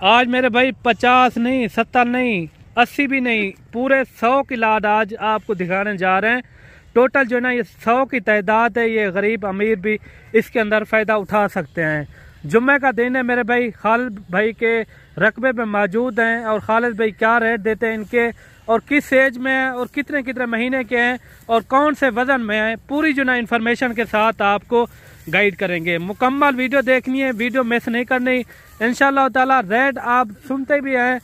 आज मेरे भाई 50 नहीं, 70 नहीं, 80 भी नहीं, पूरे 100 की लाद आज आपको दिखाने जा रहे हैं। टोटल जो है ना ये 100 की तादाद है। ये गरीब अमीर भी इसके अंदर फ़ायदा उठा सकते हैं। जुम्मे का दिन है मेरे भाई, खालिद भाई के रकबे में मौजूद हैं और खालिद भाई क्या रेट देते हैं इनके और किस एज में हैं और कितने कितने महीने के हैं और कौन से वज़न में हैं, पूरी जो ना इन्फॉर्मेशन के साथ आपको गाइड करेंगे। मुकम्मल वीडियो देखनी है, वीडियो मिस नहीं करनी। इंशाल्लाह ताला रेट आप सुनते भी हैं,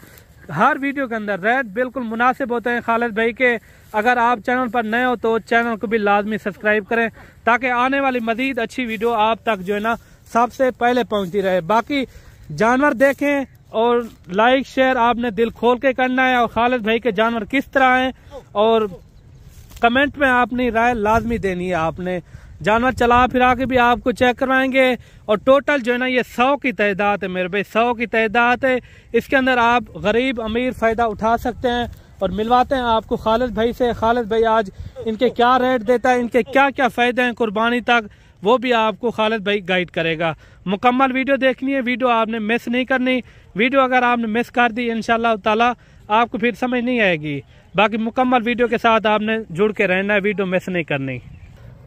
हर वीडियो के अंदर रेट बिल्कुल मुनासिब होते हैं खालिद भाई के। अगर आप चैनल पर नए हो तो चैनल को भी लाजमी सब्सक्राइब करें ताकि आने वाली मजीद अच्छी वीडियो आप तक जो है ना सबसे पहले पहुंचती रहे। बाकी जानवर देखें और लाइक शेयर आपने दिल खोल के करना है और खालिद भाई के जानवर किस तरह हैं और कमेंट में अपनी राय लाजमी देनी है। आपने जानवर चला फिरा के भी आपको चेक करवाएंगे और टोटल जो है ना ये 100 की तादाद है मेरे भाई, 100 की तादाद है। इसके अंदर आप गरीब अमीर फ़ायदा उठा सकते हैं और मिलवाते हैं आपको खालिद भाई से। खालिद भाई आज इनके क्या रेट देता है, इनके क्या क्या फ़ायदे हैं कुर्बानी तक, वो भी आपको खालिद भाई गाइड करेगा। मुकम्मल वीडियो देखनी है, वीडियो आपने मिस नहीं करनी। वीडियो अगर आपने मिस कर दी इंशाल्लाह ताला आपको फिर समझ नहीं आएगी। बाकी मुकम्मल वीडियो के साथ आपने जुड़ के रहना है, वीडियो मिस नहीं करनी।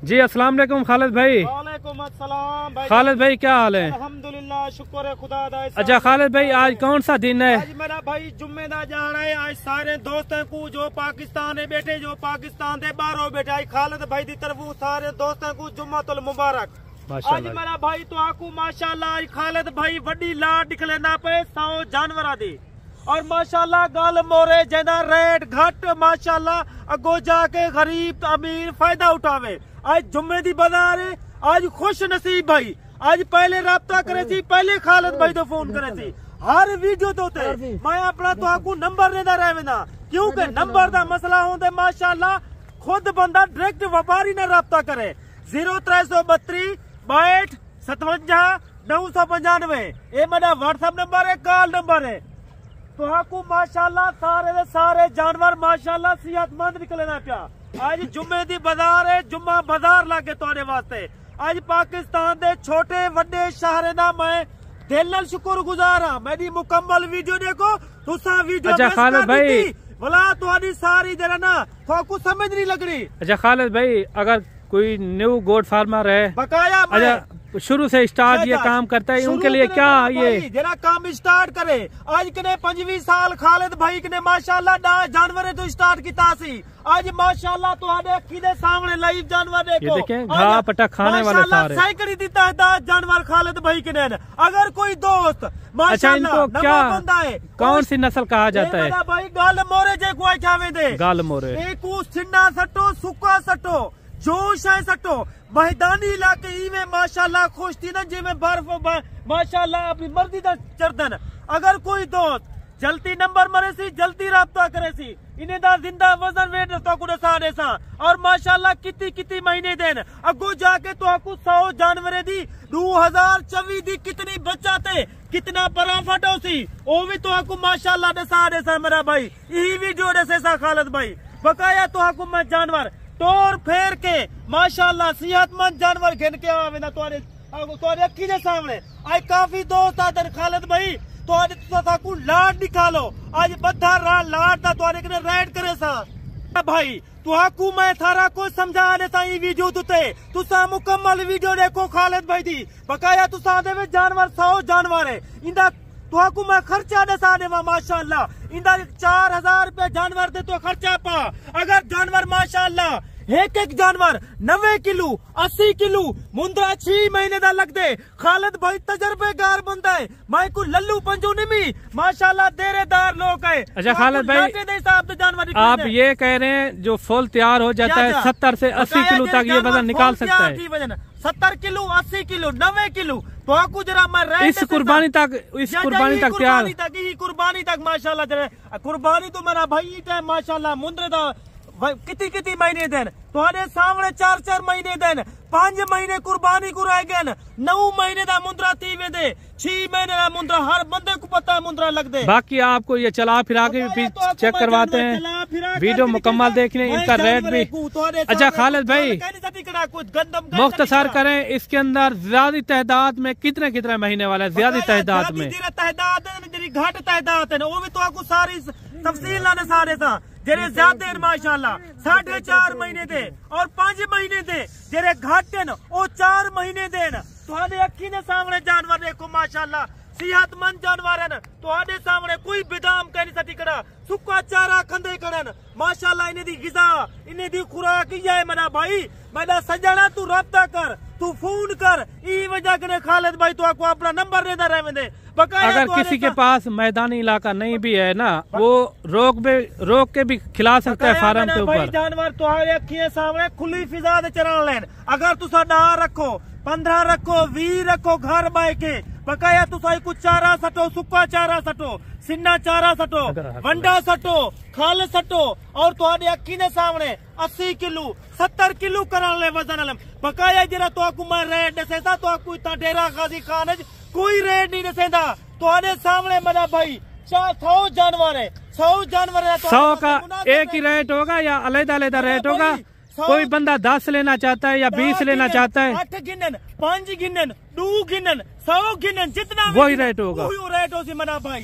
जी अस्सलाम वालेकुम खालिद भाई। वालेकुम अस्सलाम भाई। खालिद भाई क्या हाल है? अल्हम्दुलिल्लाह, शुक्र है खुदा दा। अच्छा खालिद भाई आज कौन सा दिन है? आज मेरा भाई जुम्मे दा जाना है। आज सारे दोस्तों को जो पाकिस्तान है बैठे, जो पाकिस्तान दे बाहरों बैठे, आज खालिद भाई दी तरफों सारे दोस्तों को जुम्मतुल मुबारक। आज मेरा भाई तो आकू माशाल्लाह आज खालिद भाई वड्डी लाड निकलेंदा पे 100 जानवरां दी और माशाल्लाह गल मोरे जेदा रेट घट माशाल्लाह अगो जाके गरीब अमीर फायदा उठावे। आज जुम्मे दी बाजार है, आज खुश नसीब भाई आज पहले राब्ता करे सी, पहले खालिद भाई तो फोन करे सी हर वीडियो तो मैं अपना तो आपको नंबर देना रहना क्योंकि नंबर दा मसला होंदे माशाल्लाह खुद बंदा डायरेक्ट व्यापारी ना राब्ता करे। 0332 62 57 995 ये मेरा व्हाट्सएप नंबर है, कॉल नंबर है। तो आपको माशाल्लाह सारे दे सारे जानवर माशाल्लाह सेहतमंद निकले ना पिया। आज जुम्मे दी बाजार है, जुम्मा बाजार लागे तोड़े वास्ते। आज पाकिस्तान दे छोटे वड्डे शहर ना मैं दिल नाल शुक्रगुजार हां। मेरी मुकम्मल वीडियो देखो तुसा वीडियो अच्छा खालिद भाई भला तुहाडी सारी जरा ना आपको समझ नहीं लग रही। अच्छा खालिद भाई अगर कोई न्यू गोट फार्मर है बकाया अच्छा शुरू से स्टार्ट ये काम करता है उनके लिए क्या ये जरा काम स्टार्ट करे। आज कने 25 साल खालिद भाई ने माशाल्लाह जानवर तो स्टार्ट किया सी। आज माशाल्लाह तुहाडे अखी दे सामने लाइव जानवर देखो, ये देखें घाह पटा खाने वाले सारे सैकड़ी दी तादाद जानवर खालिद भाई के ने। अगर कोई दोस्त माशाल्लाह इनको क्या बंदा है कौन सी नस्ल कहा जाता है? भाई गाल मोरे जे कोई चावे दे गाल मोरे एक सिन्ना सटो सुक्का सटो जोश है सटो मैदानी इलाके इवें माशाल्लाह खुश थी ना जिवें बर्फ माशाल्लाह अपनी मर्जी दा चरदन। अगर कोई दोस्त जल्दी नंबर मरे सी जल्दी राब्ता करे सी इन्हें दा जिंदा वजन वेट तो को सारे सा और माशाल्लाह कितनी महीने दिन अगो जाके तो आपको 100 जानवरे दी 2024 दी कितनी बच्चा थे कितना बड़ा फटो सी वो भी तो आपको माशाल्लाह दे सारे सा मेरा भाई यही वीडियो दे सा खालिद भाई बकाया तो आपको मैं जानवर तोड़ फेर के माशाल्लाह सेहतमंद जानवर गिन के आवे ना तुम्हारे अखी के सामने। आज काफी दोस्त आदर खालिद भाई तो लाड निकालो आज बद्धा लाड दा तुआरे कने रेड करे सा भाई तुहाकू मैं थारा को समझा देता ई वीडियो तुते तुसा मुकम्मल वीडियो देखो खालिद भाई दी बकाया तुसा दे जानवर 100 जानवर है इंदा तुहाकू मैं खर्चा दे सा देवा माशाल्लाह इंदा 4000 रुपए जानवर दे तो खर्चा पा। अगर जानवर माशाल्लाह एक जानवर 90 किलो 80 किलो मुंद्रा 6 महीने दा लग दे। खालिद भाई तजर्बेकार बंदा है, मैं को लल्लू पंजू नहीं माशाल्लाह देरेदार लोग है। अच्छा खालिद भाई जानवर आप ये कह रहे हैं जो फुल तैयार हो जाता है 70 से 80 किलो तक ये वजन निकाल सकता है? 70 किलो 80 किलो 90 किलो तो आपको जरा मैं इस कुर्बानी तक कुर्बानी तक माशाल्लाह जरा कुर्बानी तो मेरा भाई माशाल्लाह मुंद्रे दा कितनी महीने दिन तुम्हारे सामने 4 महीने दिन 5 महीने कुर्बानी को रह गए 9 महीने का मुंद्रा तीवे दे 6 महीने का मुंद्रा हर बंदे को पता है मुंद्रा लग दे। बाकी आपको ये चला फिरा के भी चेक करवाते हैं वीडियो मुकम्मल देखने इनका रेट भी। अच्छा खालिद भाई ना कुछ गंदम मुख्तसर करें, इसके अंदर ज्यादा तादाद में कितने कितने महीने वाला है? ज्यादा तादाद में घट तादाद है वो भी तो आपको सारी तफसील लाने सारे था जेरे ज्यादा माशाल्लाह 4.5 महीने दे और 5 महीने दे जेरे घट है वो 4 महीने दे तुहाडे अखी ने सामने जानवर देखो माशाल्लाह सेहतमंद जानवर है तुहाडे सामने कोई बेदाम कह नहीं सटी कड़ा सुक्का चारा खंदे करन माशाल्लाह इन्हें दी गिजा इन्हें दी खुराक ही है मना भाई मैंने सजाना तू रब्ता कर तू फोन कर ई वजह के खालिद भाई तो आपको अपना नंबर देता रहे दे। अगर किसी के पास मैदानी इलाका नहीं भी है ना वो रोक के भी खिला सकता है फार्म के ऊपर। जानवर तुम्हारे अखियों सामने खुली फिजा दे चरा लेन अगर तुसा डा रखो 15 रखो 20 रखो घर बाय के बकाया तुसा कुछ चारा सटो सुक्का चारा सटो सिन्ना चारा सटो वंडा सटो खाल सटो और तुम्हारे अखी ने सामने 80 किलो 70 किलो करा ले वजन बकाया जरा तो आपको मैं रेट दसेता तो आपको इतना डेरा गाजी खान कोई रेट नहीं दसेंदा तुम्हारे सामने मना भाई 100 जानवर है 100 जानवर है 100 का एक ही रेट होगा या अलग-अलग रेट होगा? कोई बंदा 10 लेना चाहता है या 20 लेना चाहता है 8 गिनन 5 गिनन 2 गिनन 100 गिनन जितना वही रेट होगा वही रेट हो सी मना भाई।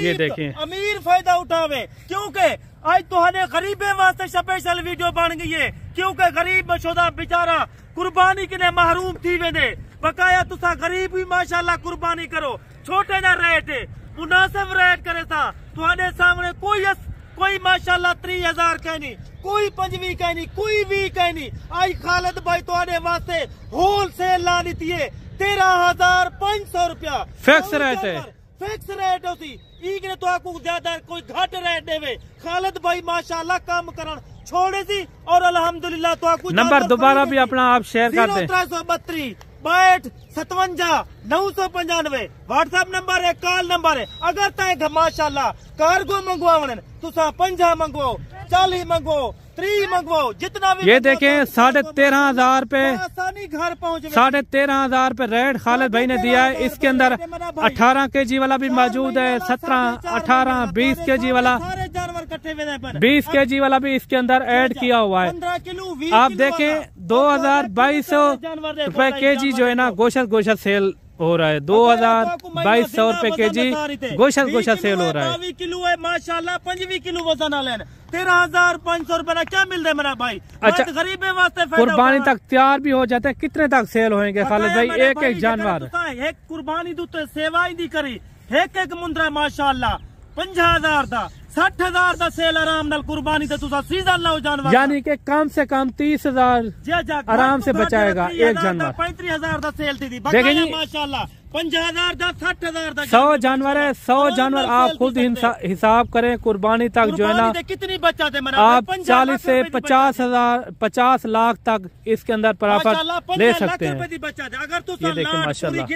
ये देखिए अमीर फायदा उठावे क्योंकि आज तुहाडे गरीबे वास्ते स्पेशल वीडियो बन गई है क्योंकि गरीब बशोदा बेचारा कुर्बानी के महरूम थी वेंदे बकाया तुसा गरीब भी माशाल्लाह कुर्बानी करो छोटे ना रेट मुनासिब रेट करे था तुहाडे सामने कोई माशाल्लाह 30,000 कहनी कोई 25 कहनी कोई भी कहनी आई खालिद भाई तुहाडे वास्ते होल सेल ला दी है 13,500 रुपया फिक्स रेट है फिक्स रेट होती इगने तो आपको ज्यादा कोई घट रेट देवे खालिद भाई माशाल्लाह काम करन छोड़े सी और अल्हम्दुलिल्लाह तो आपको नंबर दोबारा भी अपना आप शेयर कर दें 0332 62 995 व्हाट्सएप नंबर है कॉल नंबर है अगर तय माशाल्लाह कार्गो मंगवावन तुसा 50 मंगवाओ 40 मंगवाओ 3 मंगवाओ जितना भी ये देखें 13,500 पे आसानी घर पहुँच 13,500 पे रेट खालिद भाई ने दिया है। इसके अंदर 18 kg वाला भी मौजूद है 17, 18, 20 kg वाला 20 kg वाला भी इसके अंदर ऐड किया हुआ है। आप देखें 2,200 रुपए kg जो है ना गोशत सेल हो रहा है 2,200 रुपए kg गोशत सेल हो रहा है। किलो है माशाल्लाह 25 किलो वजन आले 13,500 रुपए क्या मिल रहा है मेरा भाई। अच्छा गरीबे वास्ते कुर्बानी तक तैयार भी हो जाते हैं कितने तक सेल होंगे खालिद भाई? एक जानवर एक कुर्बानी दूते सेवा ही दी करी एक मुंदरा माशाल्लाह 50,000 दा 60,000 दा सेल आराम नाल कुर्बानी से तुसा सीजन लाओ जानवर यानी कि कम से कम 30,000 आराम से बचाएगा एक जानवर। 35,000 दा सेल थी देखें जी माशाल्लाह 50,000 दा 60,000 दा 100 जानवर है 100 जानवर आप खुद हिसाब करें कुर्बानी तक जो है ना कितनी बचा थे आप 40 से 50 लाख तक इसके अंदर प्रॉफिट ले सकते हैं। ये देखें माशाल्लाह।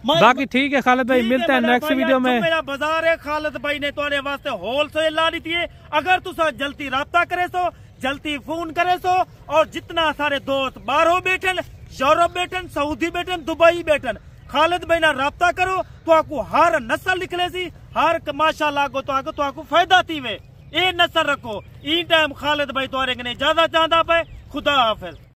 बाकी ठीक है खालिद भाई मिलते हैं नेक्स्ट वीडियो में। मेरा बाजार है खालिद भाई ने तुम्हारे वास्ते होल सेल ला दी थी अगर तुसा जल्दी राब्ता करे सो जल्दी फोन करे सो और जितना सारे दोस्त बाहरों बैठन यूरोप बैठन सऊदी बैठन दुबई बैठन खालिद भाई ना राब्ता करो तो आपको हर नस्ल निकले सी हर माशाल्लाह को तो आपको फायदा थी वे ए नस्ल रखो ई टाइम खालिद भाई तुम्हारे ज्यादा चाहता पे खुदा हाफिज।